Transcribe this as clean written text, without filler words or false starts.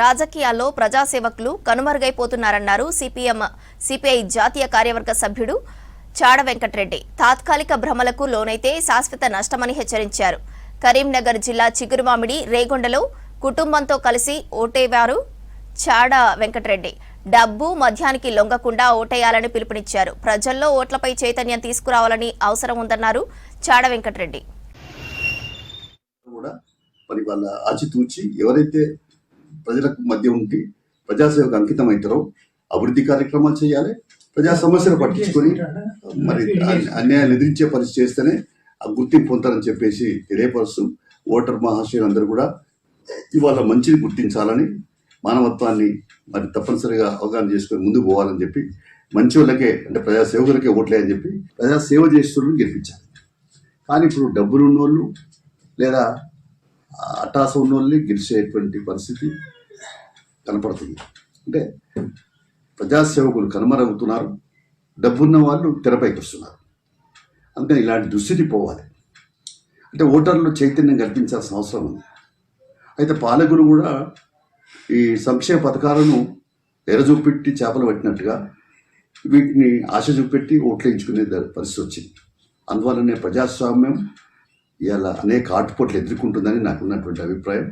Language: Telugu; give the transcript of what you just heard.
రాజకీయాల్లో ప్రజాసేవకులు కనుమరుగైపోతున్నారన్నారు సిపిఐ జాతీయ కార్యవర్గ సభ్యుడు చాడ వెంకటరెడ్డి. తాత్కాలిక భ్రమలకు లోనైతే శాశ్వత నష్టమని హెచ్చరించారు. కరీంనగర్ జిల్లా చిగురుమామిడి రేగొండలో కుటుంబంతో కలిసి ఓటేవారు చాడ వెంకటరెడ్డి. డబ్బు మద్యానికి లొంగకుండా ఓటేయాలని పిలుపునిచ్చారు. ప్రజల్లో ఓట్లపై చైతన్యం తీసుకురావాలని అవసరం ఉందన్నారు చాడ వెంకటరెడ్డి. మరి వాళ్ళ ఆచితూచి ఎవరైతే ప్రజలకు మధ్య ఉండి ప్రజాసేవకు అంకితం అవుతారో అభివృద్ధి కార్యక్రమాలు చేయాలి, ప్రజా సమస్యలు పట్టించుకొని మరి అన్యాయాలు ఎదిరించే పరిస్థితి చేస్తేనే ఆ గుర్తింపు పొందుతారని చెప్పేసి తెలియపరుస్తూ ఓటర్ మహాశయులందరూ కూడా ఇవాళ మంచిని గుర్తించాలని, మానవత్వాన్ని మరి తప్పనిసరిగా అవగాహన చేసుకొని ముందుకు పోవాలని చెప్పి, మంచి వాళ్ళకే అంటే ప్రజాసేవకులకే ఓట్లే అని చెప్పి ప్రజాసేవ చేస్తున్న గెలిపించాలి. కానీ ఇప్పుడు డబ్బులు ఉన్నోళ్ళు లేదా అటాస ఉన్నోళ్ళని గెలిచేటువంటి పరిస్థితి కనపడుతుంది. అంటే ప్రజాసేవకులు కనుమరుగవుతున్నారు, డబ్బున్న వాళ్ళు తెరపైకి వస్తున్నారు. అందుకని ఇలాంటి దుస్థితి పోవాలి. అంటే ఓటర్లు చైతన్యం కల్పించాల్సిన అవసరం ఉంది. అయితే పాలకులు కూడా ఈ సంక్షేమ పథకాలను ఎరచూపెట్టి చేపలు పట్టినట్టుగా వీటిని ఆశ చూపెట్టి ఓట్లు ఎంచుకునే పరిస్థితి వచ్చింది. అందువల్లనే ప్రజాస్వామ్యం ఇవాళ అనేక ఆటుపోట్లు ఎదుర్కొంటుందని నాకున్నటువంటి అభిప్రాయం.